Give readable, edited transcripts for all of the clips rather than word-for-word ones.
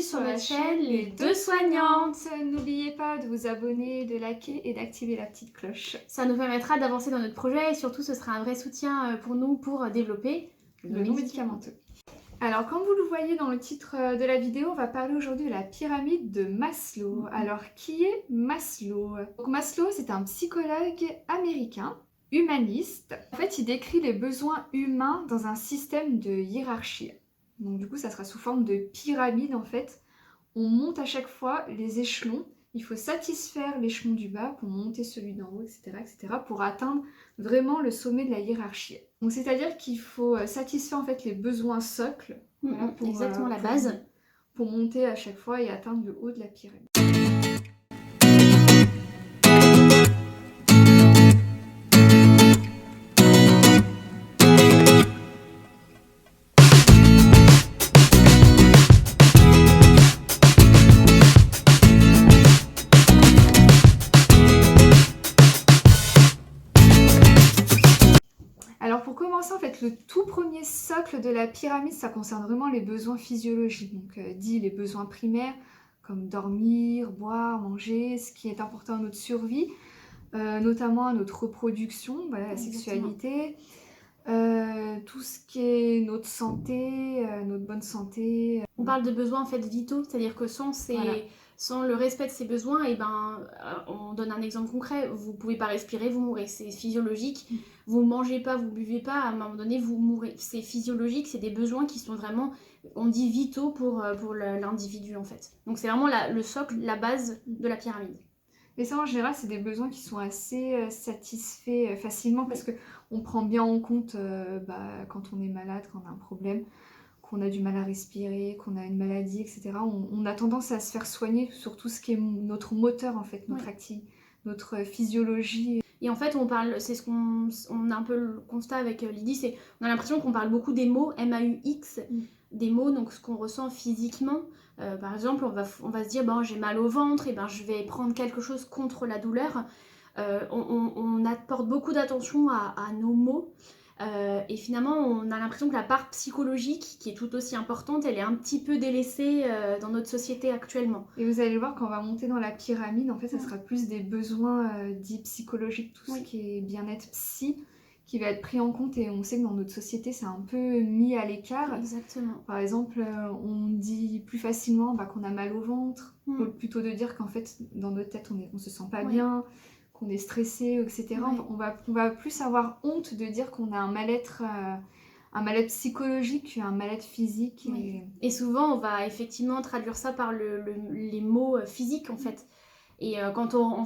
sur notre chaîne Les Deux Soignantes. N'oubliez pas de vous abonner, de liker et d'activer la petite cloche. Ça nous permettra d'avancer dans notre projet et surtout ce sera un vrai soutien pour nous pour développer le non médicamenteux. Alors comme vous le voyez dans le titre de la vidéo, on va parler aujourd'hui de la pyramide de Maslow. Alors qui est Maslow? Donc Maslow, c'est un psychologue américain, humaniste. En fait, il décrit les besoins humains dans un système de hiérarchie. Donc du coup, ça sera sous forme de pyramide en fait. On monte à chaque fois les échelons. Il faut satisfaire l'échelon du bas pour monter celui d'en haut, etc., etc., pour atteindre vraiment le sommet de la hiérarchie. Donc c'est-à-dire qu'il faut satisfaire en fait les besoins socles. Voilà, exactement la base. Pour monter à chaque fois et atteindre le haut de la pyramide. Alors pour commencer, en fait, le tout premier socle de la pyramide, ça concerne vraiment les besoins physiologiques. Donc dit les besoins primaires, comme dormir, boire, manger, ce qui est important à notre survie, notamment à notre reproduction, voilà, la sexualité, tout ce qui est notre santé, notre bonne santé. On parle de besoins en fait vitaux, c'est-à-dire que sans le respect de ces besoins, et on donne un exemple concret, vous pouvez pas respirer, vous mourrez, c'est physiologique. Vous mangez pas, vous buvez pas, à un moment donné vous mourrez, c'est physiologique, c'est des besoins qui sont vraiment, on dit vitaux pour l'individu en fait. Donc c'est vraiment le socle, la base de la pyramide. Mais ça en général c'est des besoins qui sont assez satisfaits facilement parce qu'on prend bien en compte quand on est malade, quand on a un problème, qu'on a du mal à respirer, qu'on a une maladie, etc. On a tendance à se faire soigner sur tout ce qui est notre moteur en fait, notre physiologie. Et en fait, c'est ce qu'on a un peu le constat avec Lydie, c'est on a l'impression qu'on parle beaucoup des mots MAUX, des mots, donc ce qu'on ressent physiquement. Par exemple, on va se dire, j'ai mal au ventre, et je vais prendre quelque chose contre la douleur. On apporte beaucoup d'attention à nos mots. Et finalement, on a l'impression que la part psychologique, qui est tout aussi importante, elle est un petit peu délaissée dans notre société actuellement. Et vous allez voir, quand on va monter dans la pyramide, en fait, ça sera plus des besoins dits psychologiques, tout ce qui est bien-être psy, qui va être pris en compte. Et on sait que dans notre société, c'est un peu mis à l'écart. Exactement. Par exemple, on dit plus facilement qu'on a mal au ventre, plutôt de dire qu'en fait, dans notre tête, on se sent pas bien, qu'on est stressé, etc. On va plus avoir honte de dire qu'on a un mal-être psychologique, un mal-être physique. Et souvent, on va effectivement traduire ça par les mots physiques, en fait. Et quand on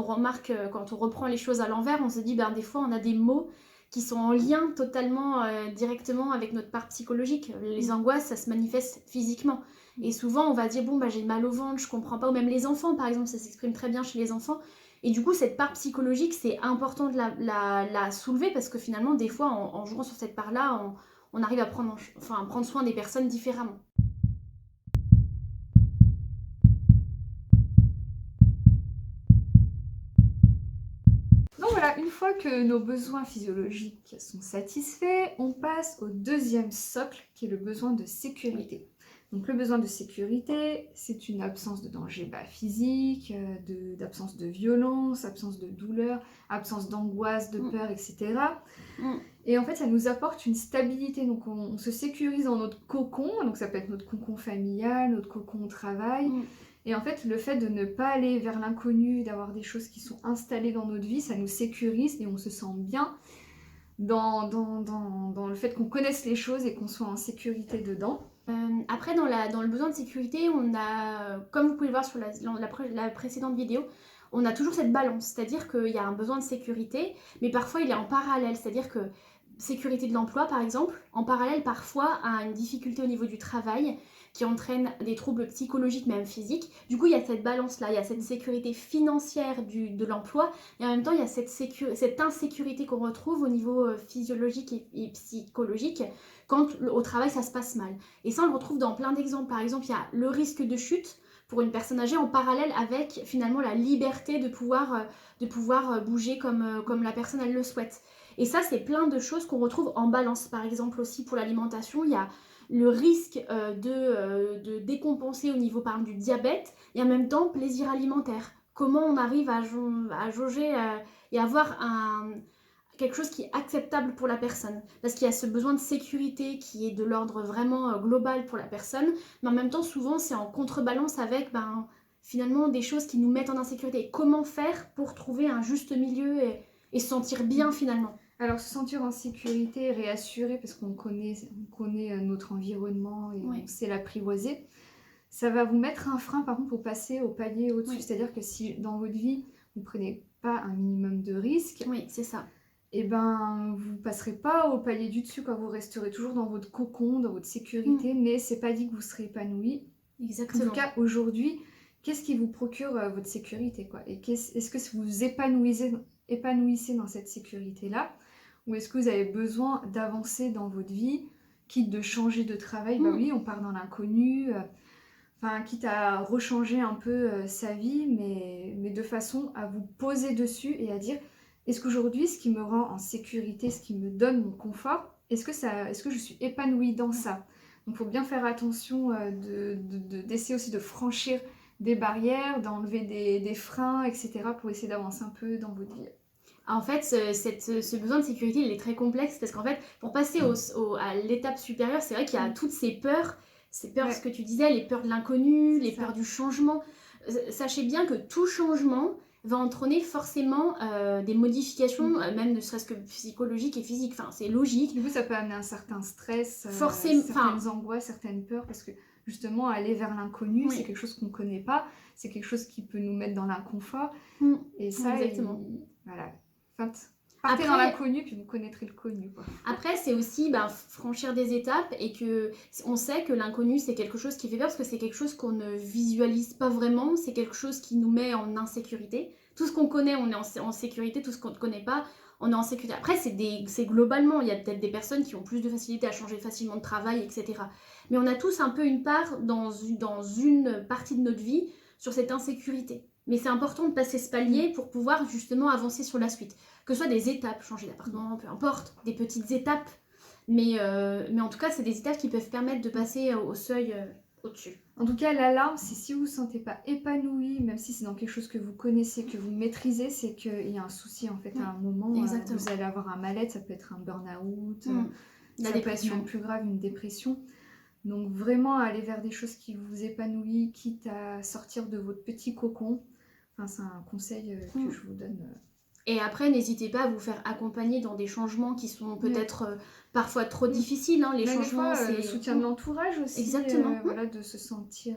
remarque, quand on reprend les choses à l'envers, on se dit, des fois, on a des mots qui sont en lien totalement, directement avec notre part psychologique. Les angoisses, ça se manifeste physiquement. Et souvent, on va dire, j'ai mal au ventre, je comprends pas. Ou même les enfants, par exemple, ça s'exprime très bien chez les enfants. Et du coup, cette part psychologique, c'est important de la soulever parce que finalement, des fois, en jouant sur cette part-là, on arrive à prendre soin des personnes différemment. Donc voilà, une fois que nos besoins physiologiques sont satisfaits, on passe au deuxième socle qui est le besoin de sécurité. Donc le besoin de sécurité, c'est une absence de danger physique, d'absence de violence, absence de douleur, absence d'angoisse, de peur, etc. Et en fait, ça nous apporte une stabilité. Donc on se sécurise dans notre cocon, donc ça peut être notre cocon familial, notre cocon au travail. Et en fait, le fait de ne pas aller vers l'inconnu, d'avoir des choses qui sont installées dans notre vie, ça nous sécurise et on se sent bien dans le fait qu'on connaisse les choses et qu'on soit en sécurité dedans. Après, dans le besoin de sécurité, on a, comme vous pouvez le voir sur la précédente vidéo, on a toujours cette balance, c'est-à-dire qu'il y a un besoin de sécurité, mais parfois il est en parallèle, c'est-à-dire que sécurité de l'emploi par exemple, en parallèle parfois à une difficulté au niveau du travail qui entraîne des troubles psychologiques, même physiques. Du coup, il y a cette balance-là, il y a cette sécurité financière de l'emploi, et en même temps, il y a cette insécurité qu'on retrouve au niveau physiologique et psychologique quand au travail, ça se passe mal. Et ça, on le retrouve dans plein d'exemples. Par exemple, il y a le risque de chute pour une personne âgée en parallèle avec finalement la liberté de pouvoir bouger comme la personne elle le souhaite. Et ça, c'est plein de choses qu'on retrouve en balance. Par exemple aussi pour l'alimentation, il le risque de décompenser au niveau par exemple du diabète, et en même temps plaisir alimentaire. Comment on arrive à jauger et avoir quelque chose qui est acceptable pour la personne. Parce qu'il y a ce besoin de sécurité qui est de l'ordre vraiment global pour la personne, mais en même temps souvent c'est en contrebalance avec finalement des choses qui nous mettent en insécurité. Comment faire pour trouver un juste milieu et se sentir bien finalement? Alors, se sentir en sécurité, réassuré, parce qu'on connaît notre environnement et Oui. on sait l'apprivoiser, ça va vous mettre un frein, par contre, pour passer au palier au-dessus. Oui. C'est-à-dire que si dans votre vie, vous ne prenez pas un minimum de risques, Oui, c'est ça. et ben, vous ne passerez pas au palier du dessus, quoi. Vous resterez toujours dans votre cocon, dans votre sécurité, mais c'est pas dit que vous serez épanoui. Exactement. En tout cas, aujourd'hui, qu'est-ce qui vous procure votre sécurité, quoi? Et est-ce que vous vous épanouissez dans cette sécurité-là? Ou est-ce que vous avez besoin d'avancer dans votre vie, quitte de changer de travail? Bah oui, on part dans l'inconnu, quitte à rechanger un peu sa vie, mais de façon à vous poser dessus et à dire, est-ce qu'aujourd'hui, ce qui me rend en sécurité, ce qui me donne mon confort, est-ce que je suis épanouie dans ça? Donc il faut bien faire attention d'essayer aussi de franchir des barrières, d'enlever des freins, etc. pour essayer d'avancer un peu dans votre vie. En fait, ce besoin de sécurité, il est très complexe parce qu'en fait, pour passer à l'étape supérieure, c'est vrai qu'il y a toutes ces peurs, Ouais. ce que tu disais, les peurs de l'inconnu, les C'est ça. peurs du changement. Sachez bien que tout changement va entraîner forcément des modifications, même ne serait-ce que psychologiques et physiques. Enfin, c'est logique. Du coup, ça peut amener un certain stress, Forcément, certaines angoisses, certaines peurs, parce que justement, aller vers l'inconnu, Oui. c'est quelque chose qu'on ne connaît pas, c'est quelque chose qui peut nous mettre dans l'inconfort. Et ça, Exactement. voilà. Partez dans l'inconnu, puis vous connaîtrez le connu, quoi. Après, c'est aussi franchir des étapes et que on sait que l'inconnu, c'est quelque chose qui fait peur parce que c'est quelque chose qu'on ne visualise pas vraiment, c'est quelque chose qui nous met en insécurité. Tout ce qu'on connaît, on est en sécurité, tout ce qu'on ne connaît pas, on est en sécurité. Après, c'est globalement, il y a peut-être des personnes qui ont plus de facilité à changer facilement de travail, etc. Mais on a tous un peu une part dans une partie de notre vie sur cette insécurité. Mais c'est important de passer ce palier pour pouvoir justement avancer sur la suite. Que ce soit des étapes, changer d'appartement, peu importe, des petites étapes. Mais en tout cas, c'est des étapes qui peuvent permettre de passer au seuil au-dessus. En tout cas, l'alarme, c'est si vous ne vous sentez pas épanoui, même si c'est dans quelque chose que vous connaissez, que vous maîtrisez, c'est qu'il y a un souci en fait. À un moment, vous allez avoir un mal-être, ça peut être un burn-out, la ça dépression. peut être même plus grave, une dépression. Donc vraiment, aller vers des choses qui vous épanouissent, quitte à sortir de votre petit cocon. C'est un conseil que je vous donne. Et après, n'hésitez pas à vous faire accompagner dans des changements qui sont peut-être parfois trop difficiles. Les changements, c'est le soutien de l'entourage aussi. Exactement. Voilà, de se sentir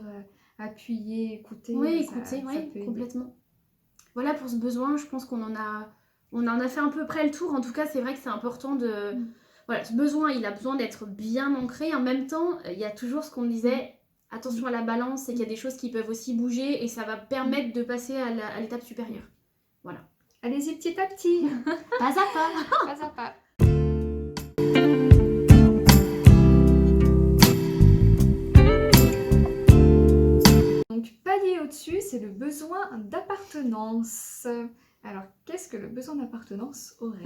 appuyé, écouté. Oui, écouter, complètement. Voilà pour ce besoin, je pense qu'on en a fait à peu près le tour. En tout cas, c'est vrai que c'est important de... Voilà, ce besoin, il a besoin d'être bien ancré. En même temps, il y a toujours ce qu'on disait, attention à la balance, c'est qu'il y a des choses qui peuvent aussi bouger et ça va permettre de passer à l'étape supérieure. Voilà. Allez-y petit à petit. Pas à pas. Pas à pas. Donc, palier au-dessus, c'est le besoin d'appartenance. Alors, qu'est-ce que le besoin d'appartenance aurait?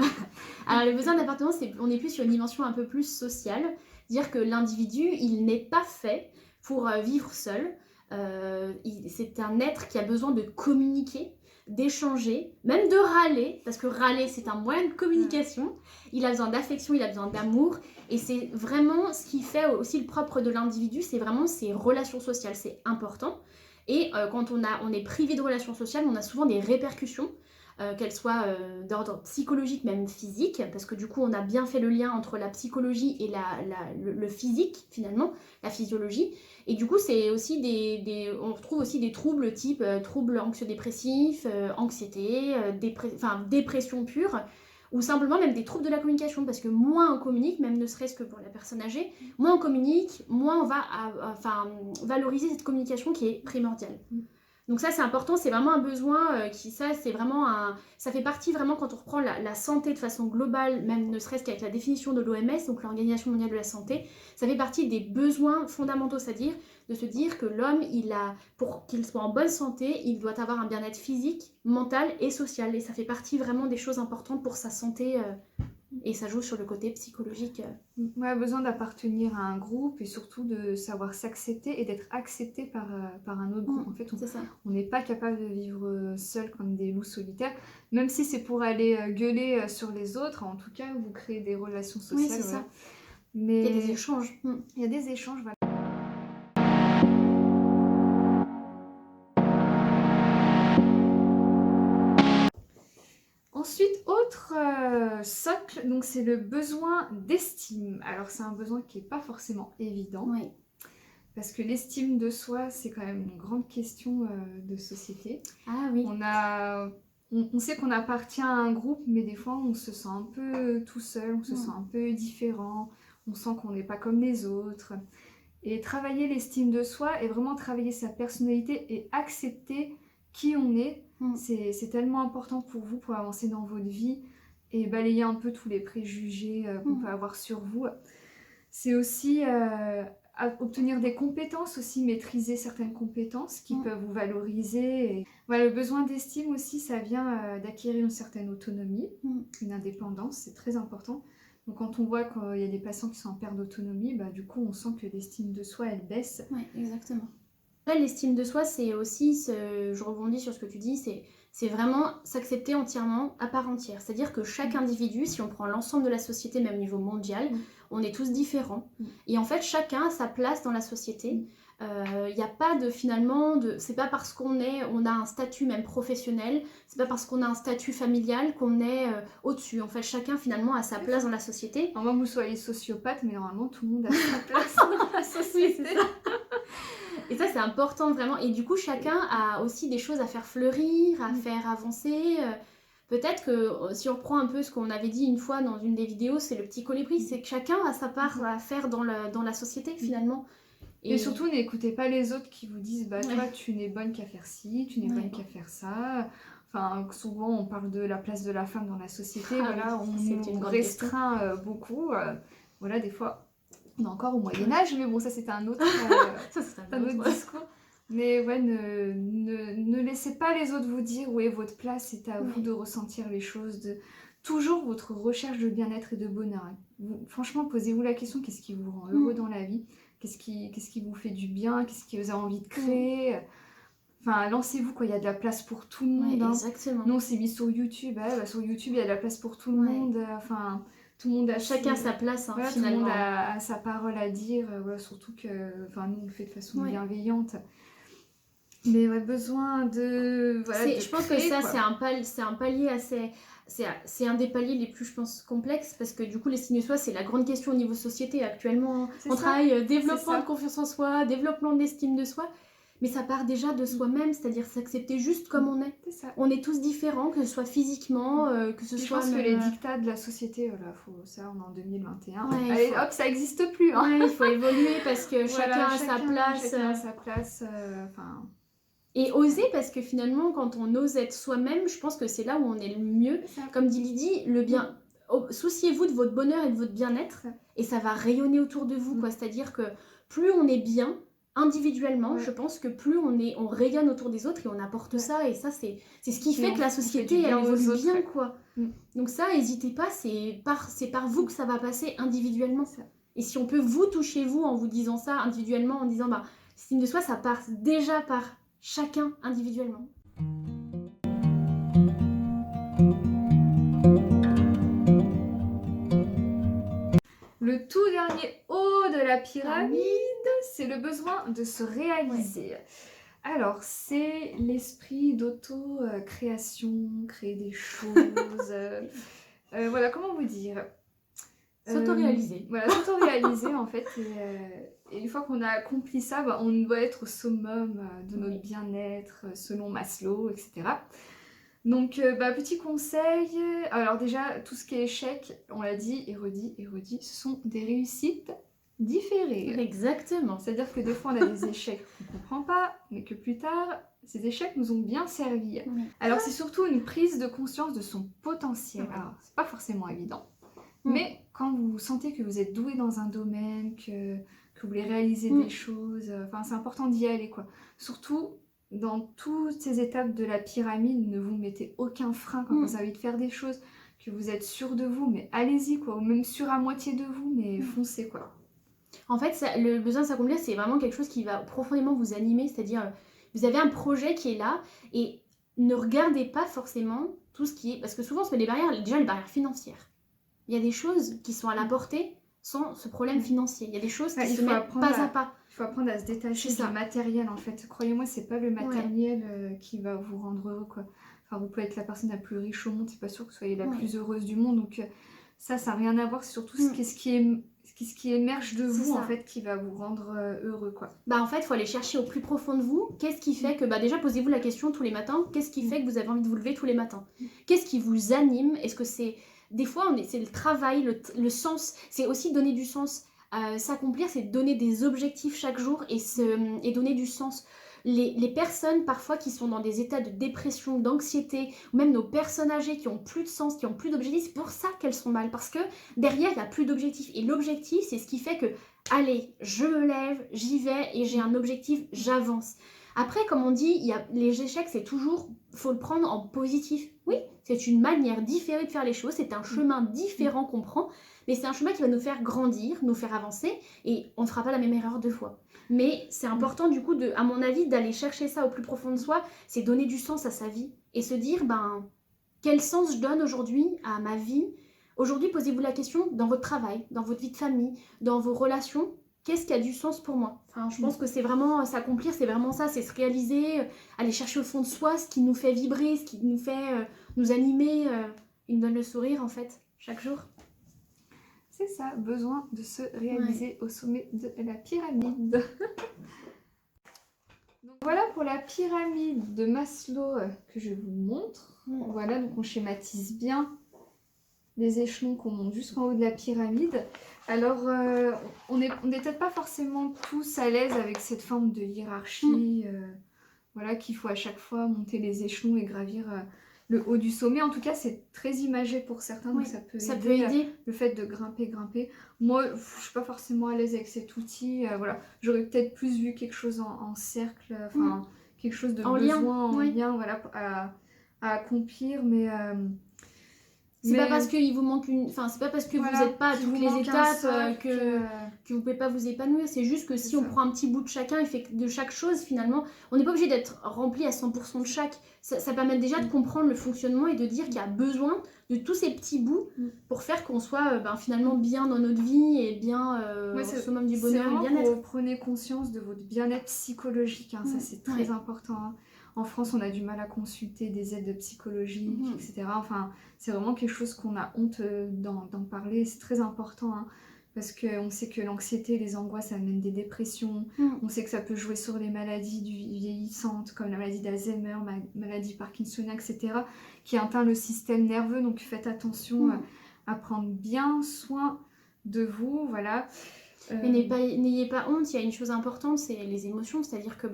Alors, le besoin d'appartenance, on est plus sur une dimension un peu plus sociale. Dire que l'individu, il n'est pas fait pour vivre seul. C'est un être qui a besoin de communiquer, d'échanger, même de râler, parce que râler, c'est un moyen de communication. Il a besoin d'affection, il a besoin d'amour. Et c'est vraiment ce qui fait aussi le propre de l'individu, c'est vraiment ses relations sociales. C'est important. Et quand on est privé de relations sociales, on a souvent des répercussions. Qu'elle soit d'ordre psychologique, même physique, parce que du coup on a bien fait le lien entre la psychologie et le physique finalement, la physiologie, et du coup c'est aussi on retrouve aussi des troubles type troubles anxio-dépressifs, anxiété, dépression pure, ou simplement même des troubles de la communication, parce que moins on communique, même ne serait-ce que pour la personne âgée, moins on communique, moins on va valoriser cette communication qui est primordiale. Donc ça c'est important, c'est vraiment un besoin ça fait partie vraiment quand on reprend la santé de façon globale, même ne serait-ce qu'avec la définition de l'OMS, donc l'Organisation mondiale de la santé, ça fait partie des besoins fondamentaux, c'est-à-dire de se dire que l'homme, pour qu'il soit en bonne santé, il doit avoir un bien-être physique, mental et social, et ça fait partie vraiment des choses importantes pour sa santé Et ça joue sur le côté psychologique. On a besoin d'appartenir à un groupe et surtout de savoir s'accepter et d'être accepté par un autre groupe. En fait, C'est ça. on n'est pas capable de vivre seul comme des loups solitaires, même si c'est pour aller gueuler sur les autres. En tout cas, vous créez des relations sociales. Oui, c'est voilà. ça. Mais Il y a des échanges. il y a des échanges, voilà. Ensuite, autre socle, donc c'est le besoin d'estime. Alors c'est un besoin qui n'est pas forcément évident, Oui. parce que l'estime de soi, c'est quand même une grande question de société. Ah oui. On sait qu'on appartient à un groupe, mais des fois on se sent un peu tout seul, on se sent un peu différent, on sent qu'on n'est pas comme les autres. Et travailler l'estime de soi et vraiment travailler sa personnalité et accepter qui on est, c'est tellement important pour vous pour avancer dans votre vie et balayer un peu tous les préjugés qu'on peut avoir sur vous. C'est aussi obtenir des compétences, aussi maîtriser certaines compétences qui peuvent vous valoriser. Et... Voilà, le besoin d'estime aussi, ça vient d'acquérir une certaine autonomie, une indépendance, c'est très important. Donc quand on voit qu'il y a des patients qui sont en perte d'autonomie, bah, du coup on sent que l'estime de soi elle baisse. Oui, exactement. Là, l'estime de soi, c'est aussi, je rebondis sur ce que tu dis, c'est vraiment s'accepter entièrement à part entière. C'est-à-dire que chaque individu, si on prend l'ensemble de la société, même au niveau mondial, on est tous différents. Et en fait, chacun a sa place dans la société. Il n'y a pas de finalement, c'est pas parce on a un statut même professionnel, c'est pas parce qu'on a un statut familial qu'on est au-dessus. En fait, chacun finalement a sa place dans la société. Alors moi, vous soyez sociopathe, mais normalement tout le monde a sa place dans la société. Et ça, c'est important vraiment. Et du coup, chacun a aussi des choses à faire fleurir, à faire avancer. Peut-être que si on reprend un peu ce qu'on avait dit une fois dans une des vidéos, c'est le petit colibri, c'est que chacun a sa part à faire dans la société finalement. Et surtout, n'écoutez pas les autres qui vous disent bah toi, tu n'es bonne qu'à faire ci, tu n'es bonne qu'à faire ça. Enfin, souvent, on parle de la place de la femme dans la société. Voilà, on nous restreint beaucoup. Voilà, des fois, on est encore au Moyen-Âge, mais bon, ça, c'est un autre, un autre discours. Mais ouais, ne laissez pas les autres vous dire où est votre place, c'est à vous de ressentir les choses, toujours votre recherche de bien-être et de bonheur. Franchement, posez-vous la question, qu'est-ce qui vous rend heureux dans la vie ? Qu'est-ce qui vous fait du bien? Qu'est-ce que vous avez envie de créer? Enfin, lancez-vous, quoi. Il y a de la place pour tout le monde. Exactement. Nous, on s'est mis sur YouTube. Sur YouTube, il y a de la place pour tout le monde. Enfin, tout le monde a... Chacun sa place, voilà, finalement. Tout le monde a sa parole à dire. Voilà, surtout que... Enfin, nous, on le fait de façon bienveillante. Mais besoin de... Voilà, je pense que ça, c'est un palier assez... C'est un des paliers les plus, je pense, complexes, parce que du coup, l'estime de soi, c'est la grande question au niveau société actuellement. On travaille développement de confiance en soi, développement d'estime de soi, mais ça part déjà de soi-même, c'est-à-dire s'accepter juste comme on est. On est tous différents, que ce soit physiquement, que ce soit... Je pense que les dictats de la société, voilà, ça, on est en 2021. Allez, hop, ça n'existe plus. Hein. Il faut évoluer parce que chacun a sa place. Chacun a sa place, Et oser, parce que finalement, quand on ose être soi-même, je pense que c'est là où on est le mieux. Comme dit Lydie, le bien... Souciez-vous de votre bonheur et de votre bien-être, et ça va rayonner autour de vous, quoi. C'est-à-dire que plus on est bien individuellement, je pense que plus on rayonne autour des autres et on apporte ça, et ça, c'est ce qui fait que la société, elle évolue bien, quoi. Donc ça, n'hésitez pas, c'est par vous que ça va passer individuellement. Et si on peut vous toucher, vous, en vous disant ça individuellement, en disant, bah, l'estime de soi, ça passe déjà par chacun individuellement. Le tout dernier haut de la pyramide, c'est le besoin de se réaliser. Alors, c'est l'esprit d'auto-création, créer des choses. Voilà, comment vous dire S'auto-réaliser. Voilà, s'auto-réaliser en fait. Et une fois qu'on a accompli ça, on doit être au summum de notre bien-être, selon Maslow, etc. Donc, petit conseil, alors déjà, tout ce qui est échec, on l'a dit et redit, ce sont des réussites différées. Exactement. C'est-à-dire que des fois, on a des échecs qu'on ne comprend pas, mais que plus tard, ces échecs nous ont bien servi. Alors, c'est surtout une prise de conscience de son potentiel. Alors, c'est pas forcément évident. Mais quand vous sentez que vous êtes doué dans un domaine, que vous voulez réaliser des choses, c'est important d'y aller, quoi. Surtout, dans toutes ces étapes de la pyramide, ne vous mettez aucun frein quand vous avez envie de faire des choses, que vous êtes sûr de vous, mais allez-y quoi, ou même sûr à moitié de vous, mais foncez quoi. En fait, le besoin de s'accomplir, c'est vraiment quelque chose qui va profondément vous animer, c'est-à-dire vous avez un projet qui est là et ne regardez pas forcément tout ce qui est... Parce que souvent on se met des barrières, déjà les barrières financières. Il y a des choses qui sont à la portée sans ce problème financier. Il y a des choses qui se mettent pas à pas. Il faut apprendre à se détacher du matériel en fait. Croyez-moi, c'est pas le matériel qui va vous rendre heureux quoi. Enfin, vous pouvez être la personne la plus riche au monde, c'est pas sûr que vous soyez la plus heureuse du monde. Donc ça n'a rien à voir. C'est surtout ce qui émerge de vous en fait qui va vous rendre heureux quoi. Bah en fait, il faut aller chercher au plus profond de vous. Qu'est-ce qui fait que... Bah déjà, posez-vous la question tous les matins. Qu'est-ce qui fait que vous avez envie de vous lever tous les matins? Qu'est-ce qui vous anime? Est-ce que c'est... Des fois, c'est le travail, le sens. C'est aussi donner du sens. S'accomplir, c'est donner des objectifs chaque jour et donner du sens. Les personnes parfois qui sont dans des états de dépression, d'anxiété, ou même nos personnes âgées qui ont plus de sens, qui ont plus d'objectifs, c'est pour ça qu'elles sont mal. Parce que derrière, il n'y a plus d'objectifs. Et l'objectif, c'est ce qui fait que, allez, je me lève, j'y vais et j'ai un objectif, j'avance. Après, comme on dit, les échecs, c'est toujours, faut le prendre en positif. Oui, c'est une manière différée de faire les choses, c'est un chemin différent qu'on prend, mais c'est un chemin qui va nous faire grandir, nous faire avancer, et on ne fera pas la même erreur 2 fois. Mais c'est important du coup, à mon avis, d'aller chercher ça au plus profond de soi, c'est donner du sens à sa vie, et se dire, quel sens je donne aujourd'hui à ma vie? Aujourd'hui, posez-vous la question dans votre travail, dans votre vie de famille, dans vos relations, qu'est-ce qui a du sens pour moi? Enfin, je pense que c'est vraiment s'accomplir, c'est vraiment ça, c'est se réaliser, aller chercher au fond de soi ce qui nous fait vibrer, ce qui nous fait nous animer, il nous donne le sourire en fait, chaque jour. C'est ça, besoin de se réaliser au sommet de la pyramide. Donc voilà pour la pyramide de Maslow que je vous montre. Voilà, donc on schématise bien les échelons qu'on monte jusqu'en haut de la pyramide. Alors, on n'est peut-être pas forcément tous à l'aise avec cette forme de hiérarchie, voilà, qu'il faut à chaque fois monter les échelons et gravir le haut du sommet. En tout cas, c'est très imagé pour certains, donc ça peut aider. Le fait de grimper. Moi, je ne suis pas forcément à l'aise avec cet outil. Voilà. J'aurais peut-être plus vu quelque chose en cercle, quelque chose de en lien voilà, à accomplir, mais... C'est pas parce qu'il vous manque c'est pas parce que vous n'êtes pas à toutes les étapes que vous pouvez pas vous épanouir. C'est juste que si on prend un petit bout de chacun et fait de chaque chose, finalement, on n'est pas obligé d'être rempli à 100% de chaque. Ça permet déjà de comprendre le fonctionnement et de dire qu'il y a besoin de tous ces petits bouts pour faire qu'on soit finalement bien dans notre vie et bien au summum du bonheur et du bien-être. Vous prenez conscience de votre bien-être psychologique, ça c'est très important. En France, on a du mal à consulter des aides psychologiques, etc. Enfin, c'est vraiment quelque chose qu'on a honte d'en parler. C'est très important, parce qu'on sait que l'anxiété, les angoisses, ça amène des dépressions. On sait que ça peut jouer sur les maladies vieillissantes, comme la maladie d'Alzheimer, maladie parkinsonienne, etc., qui atteint le système nerveux. Donc faites attention à prendre bien soin de vous, voilà. Mais n'ayez pas honte, il y a une chose importante, c'est les émotions, c'est-à-dire que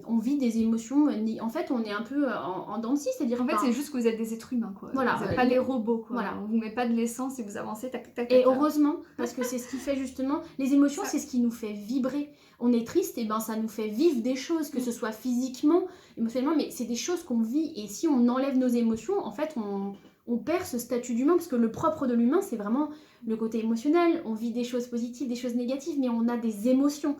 on vit des émotions, en fait on est un peu en dents de scie, c'est-à-dire en fait c'est juste que vous êtes des êtres humains quoi. Voilà, vous n'êtes pas des robots quoi. Voilà. On vous met pas de l'essence et vous avancez tac. Et heureusement, parce que c'est ce qui fait justement, les émotions c'est ce qui nous fait vibrer. On est triste, et ça nous fait vivre des choses, que ce soit physiquement, émotionnellement, mais c'est des choses qu'on vit, et si on enlève nos émotions, en fait on perd ce statut d'humain, parce que le propre de l'humain, c'est vraiment le côté émotionnel. On vit des choses positives, des choses négatives, mais on a des émotions.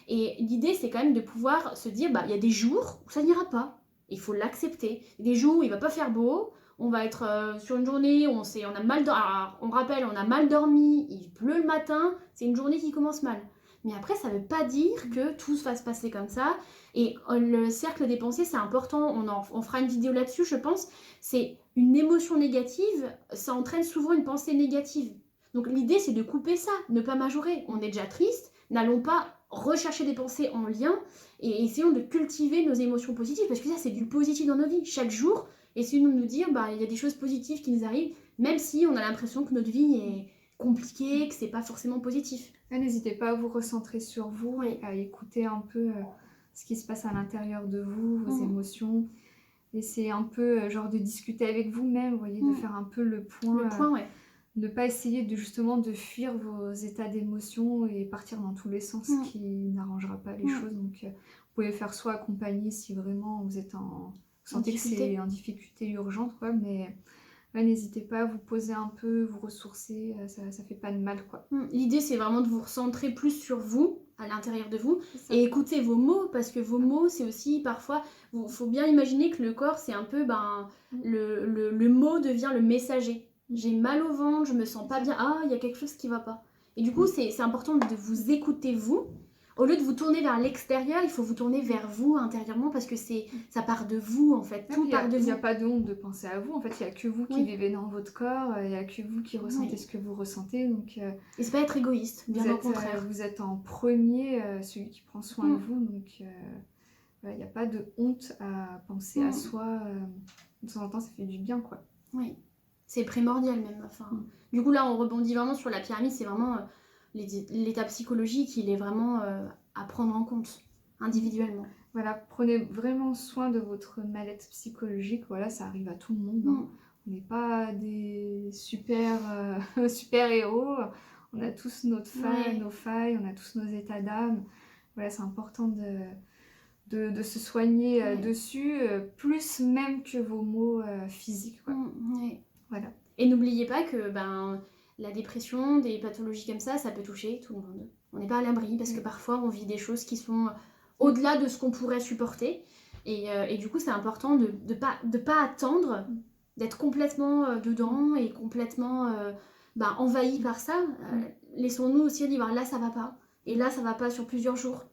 Et l'idée, c'est quand même de pouvoir se dire, il y a des jours où ça n'ira pas. Il faut l'accepter. Des jours où il va pas faire beau, on va être sur une journée où on a mal dormi. Alors, on rappelle, on a mal dormi, il pleut le matin, c'est une journée qui commence mal. Mais après, ça ne veut pas dire que tout va se passer comme ça. Et le cercle des pensées, c'est important. On fera une vidéo là-dessus, je pense. C'est une émotion négative, ça entraîne souvent une pensée négative. Donc l'idée, c'est de couper ça, ne pas majorer. On est déjà triste, n'allons pas rechercher des pensées en lien et essayons de cultiver nos émotions positives, parce que ça, c'est du positif dans nos vies. Chaque jour, essayons de nous dire, il y a des choses positives qui nous arrivent, même si on a l'impression que notre vie est compliquée, que c'est pas forcément positif. N'hésitez pas à vous recentrer sur vous et à écouter un peu ce qui se passe à l'intérieur de vous, vos émotions. Essayez un peu de discuter avec vous-même, vous voyez, de faire un peu le point. Ne pas essayer de fuir vos états d'émotion et partir dans tous les sens, qui n'arrangera pas les choses. Donc vous pouvez faire soit accompagner si vraiment vous êtes vous sentez que c'est en difficulté urgente, mais ouais, n'hésitez pas à vous poser un peu, vous ressourcer, ça fait pas de mal, quoi. L'idée, c'est vraiment de vous recentrer plus sur vous, à l'intérieur de vous, C'est ça. et écouter vos mots, parce que vos mots, c'est aussi parfois... faut bien imaginer que le corps, c'est un peu... le mot devient le messager. J'ai mal au ventre, je me sens pas bien, ah, il y a quelque chose qui va pas. Et du coup, c'est important de vous écouter, vous. Au lieu de vous tourner vers l'extérieur, il faut vous tourner vers vous intérieurement, parce que ça part de vous, en fait. Tout part de Il n'y a vous. pas de honte de penser à vous, en fait, il n'y a que vous qui Oui. vivez dans votre corps, il n'y a que vous qui ressentez Oui. ce que vous ressentez, donc Et c'est pas être égoïste, bien au contraire. vous êtes en premier celui qui prend soin de vous, donc il n'y a pas de honte à penser à soi, de temps en temps ça fait du bien, quoi. Oui, c'est primordial même. Enfin, du coup là on rebondit vraiment sur la pyramide, c'est vraiment l'état psychologique, il est vraiment à prendre en compte individuellement. Voilà, prenez vraiment soin de votre mal-être psychologique, voilà, ça arrive à tout le monde, hein. On n'est pas des super héros, on a tous nos failles, on a tous nos états d'âme, voilà, c'est important de se soigner dessus, plus même que vos maux physiques, quoi. Voilà. Et n'oubliez pas que la dépression, des pathologies comme ça peut toucher tout le monde. On n'est pas à l'abri, parce que parfois on vit des choses qui sont au-delà de ce qu'on pourrait supporter. Et du coup, c'est important de pas attendre d'être complètement dedans et complètement envahi par ça. Laissons-nous aussi dire, là ça va pas. Et là ça va pas sur plusieurs jours.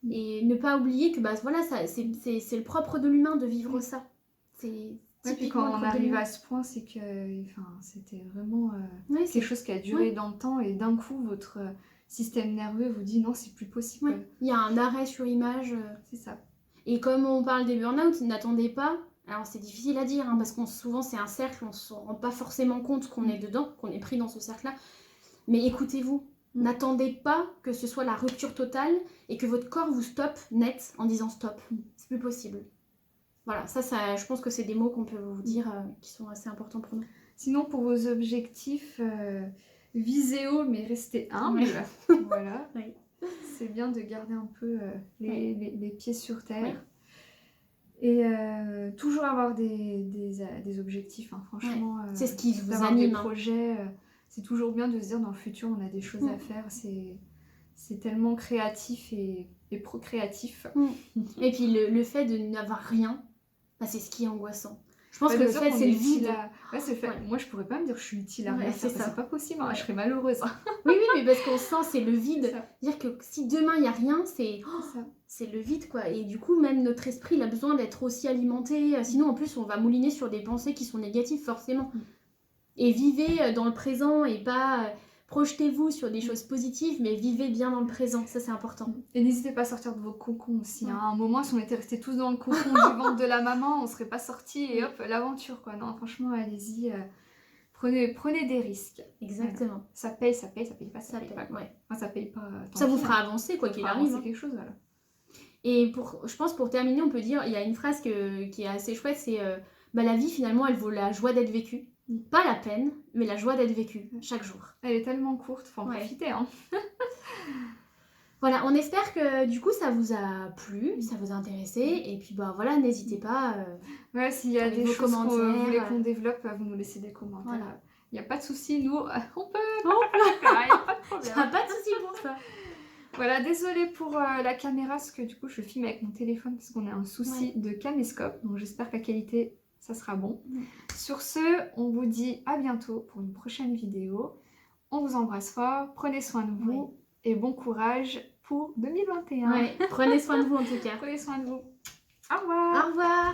Et ne pas oublier que voilà, c'est le propre de l'humain de vivre ça. C'est puis quand on arrive à ce point, c'est que c'était vraiment quelque chose qui a duré dans le temps, et d'un coup votre système nerveux vous dit non, c'est plus possible. Il y a un arrêt sur image. C'est ça. Et comme on parle des burn-out, n'attendez pas. Alors c'est difficile à dire, parce que souvent c'est un cercle, on ne se rend pas forcément compte qu'on est dedans, qu'on est pris dans ce cercle-là. Mais écoutez-vous, n'attendez pas que ce soit la rupture totale et que votre corps vous stoppe net en disant stop. C'est plus possible. Voilà, ça je pense que c'est des mots qu'on peut vous dire qui sont assez importants pour nous. Sinon, pour vos objectifs, visez haut mais restez humble. Voilà. Oui. C'est bien de garder un peu les pieds sur terre. Et toujours avoir des objectifs, hein, franchement. C'est ce qui vous avoir anime. Des projets, c'est toujours bien de se dire dans le futur on a des choses à faire. C'est tellement créatif et procréatif. Et puis le fait de n'avoir rien, c'est ce qui est angoissant. Je pense que le fait, c'est le vide. Moi, je pourrais pas me dire que je suis utile à rien. C'est pas possible, hein. Je serais malheureuse. Oui, mais parce qu'on sent, c'est le vide. C'est-à-dire que si demain, il n'y a rien, c'est le vide, quoi. Et du coup, même notre esprit, il a besoin d'être aussi alimenté. Sinon, en plus, on va mouliner sur des pensées qui sont négatives, forcément. Et vivez dans le présent et pas... projetez-vous sur des choses positives, mais vivez bien dans le présent, ça c'est important. Et n'hésitez pas à sortir de vos cocons aussi. À un moment, si on était restés tous dans le cocon du ventre de la maman, on serait pas sortis et hop, l'aventure, quoi. Non, franchement, allez-y, prenez des risques. Exactement. Voilà. Ça paye pas, ça paye pas. Ouais. Enfin, ça paye pas. Ça vous fera avancer, quoi qu'il arrive. C'est quelque chose, voilà. Et je pense pour terminer, on peut dire, il y a une phrase qui est assez chouette, c'est la vie finalement, elle vaut la joie d'être vécue. Pas la peine, mais la joie d'être vécue chaque jour. Elle est tellement courte, faut en profiter, hein. Voilà, on espère que du coup ça vous a plu, ça vous a intéressé, et puis voilà, n'hésitez pas. S'il y a des choses que vous voulez qu'on développe, vous nous laissez des commentaires. Voilà. Il n'y a pas de souci, nous, on peut. Il n'y a pas de problème. Pas de souci pour ça. Voilà, désolée pour la caméra, parce que du coup je filme avec mon téléphone parce qu'on a un souci de caméscope, donc j'espère que la qualité, ça sera bon. Sur ce, on vous dit à bientôt pour une prochaine vidéo. On vous embrasse fort, prenez soin de vous et bon courage pour 2021. Prenez soin de vous en tout cas. Prenez soin de vous. Au revoir. Au revoir.